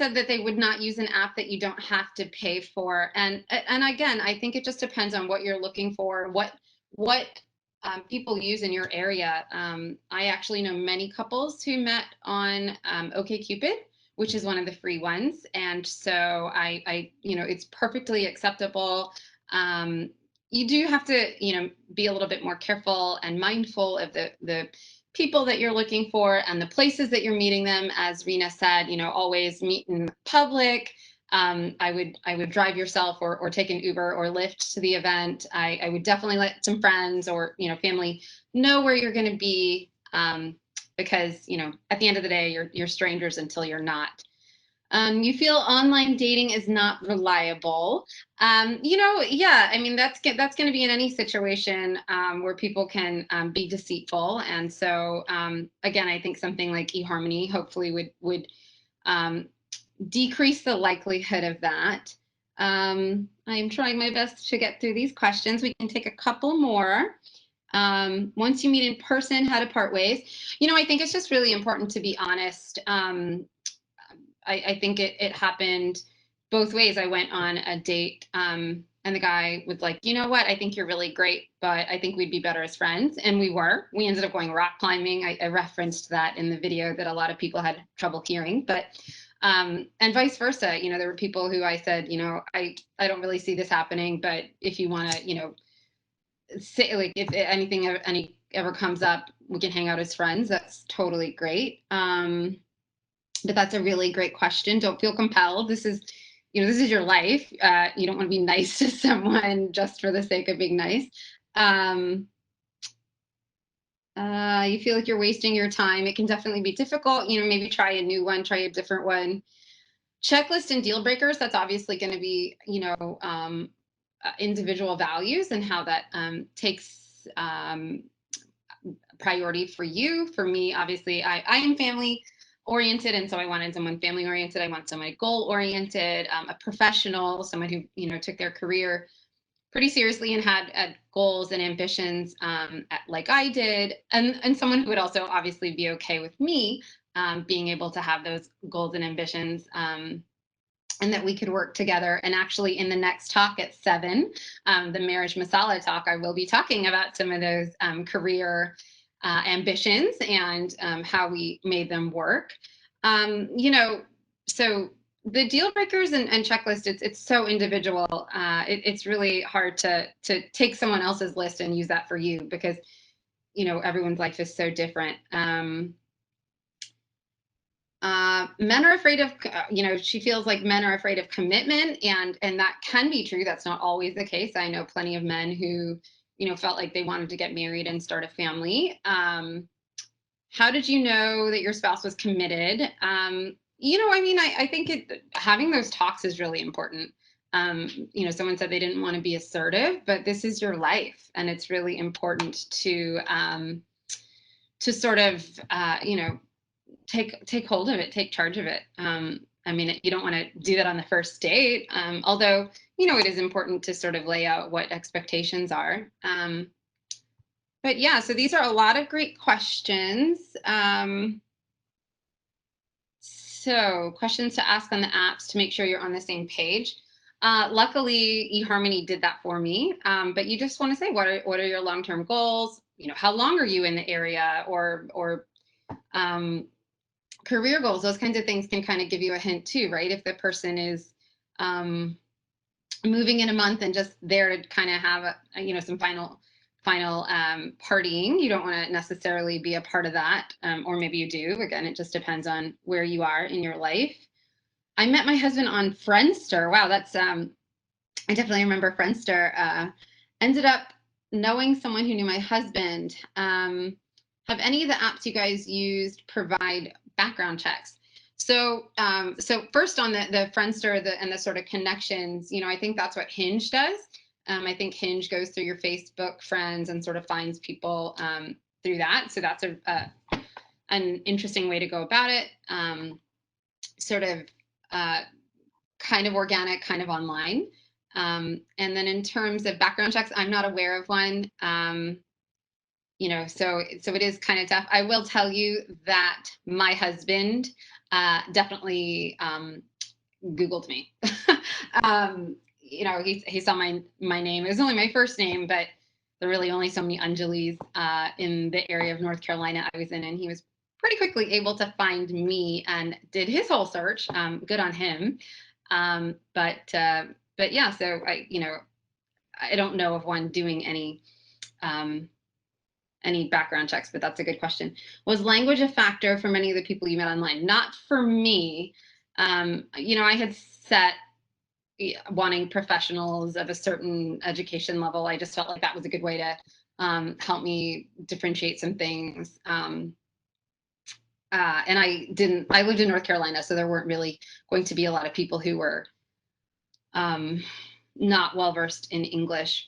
said that they would not use an app that you don't have to pay for. And again, I think it just depends on what you're looking for, what people use in your area. I actually know many couples who met on OkCupid, which is one of the free ones. And so it's perfectly acceptable. You do have to, be a little bit more careful and mindful of the people that you're looking for and the places that you're meeting them. As Rena said, always meet in public. I would drive yourself or take an Uber or Lyft to the event. I would definitely let some friends or family know where you're going to be, because at the end of the day you're strangers until you're not. You feel online dating is not reliable. Yeah, I mean, that's going to be in any situation where people can be deceitful. And so, again, I think something like eHarmony hopefully would decrease the likelihood of that. I'm trying my best to get through these questions. We can take a couple more. Once you meet in person, how to part ways. I think it's just really important to be honest. I think it happened both ways. I went on a date and the guy was like, you know what, I think you're really great, but I think we'd be better as friends. And we were. We ended up going rock climbing. I referenced that in the video that a lot of people had trouble hearing, but and vice versa. There were people who I said, I don't really see this happening, but if you want to, say, like, if anything ever comes up, we can hang out as friends. That's totally great. But that's a really great question. Don't feel compelled. This is your life. You don't want to be nice to someone just for the sake of being nice. You feel like you're wasting your time. It can definitely be difficult. Maybe try a new one, try a different one. Checklist and deal breakers. That's obviously going to be, individual values and how that takes priority for you. For me, obviously, I am family oriented, and so I wanted someone family oriented. I want someone goal oriented, a professional, someone who took their career pretty seriously and had goals and ambitions like I did, and someone who would also obviously be okay with me being able to have those goals and ambitions. And that we could work together. And actually, in the next talk at 7, the Marriage Masala talk, I will be talking about some of those career ambitions and how we made them work. So the deal breakers and checklist, it's so individual. It's really hard to take someone else's list and use that for you because everyone's life is so different. Men are afraid of, she feels like men are afraid of commitment, and that can be true. That's not always the case. I know plenty of men who, felt like they wanted to get married and start a family. How did you know that your spouse was committed? I think having those talks is really important. Someone said they didn't want to be assertive, but this is your life, and it's really important to sort of, take hold of it, take charge of it. You don't want to do that on the first date, although, it is important to sort of lay out what expectations are. But yeah, so these are a lot of great questions. So questions to ask on the apps to make sure you're on the same page. Luckily, eHarmony did that for me. But you just want to say, what are your long-term goals? How long are you in the area, or career goals? Those kinds of things can kind of give you a hint too, right? If the person is moving in a month and just there to kind of have some final partying, you don't want to necessarily be a part of that, or maybe you do. Again, it just depends on where you are in your life. I met my husband on Friendster. Wow, that's I definitely remember Friendster. Ended up knowing someone who knew my husband. Have any of the apps you guys used provide background checks? So first on the Friendster and the sort of connections, I think that's what Hinge does. I think Hinge goes through your Facebook friends and sort of finds people through that. So that's an interesting way to go about it. Sort of kind of organic, kind of online. And then in terms of background checks, I'm not aware of one. So it is kind of tough. I will tell you that my husband definitely Googled me. He saw my name. It was only my first name, but there are really only so many Angelis in the area of North Carolina I was in, and he was pretty quickly able to find me and did his whole search. Good on him. But yeah, so I don't know of one doing any background checks, but that's a good question. Was language a factor for many of the people you met online? Not for me. I had set wanting professionals of a certain education level. I just felt like that was a good way to help me differentiate some things. And I lived in North Carolina, so there weren't really going to be a lot of people who were not well versed in English.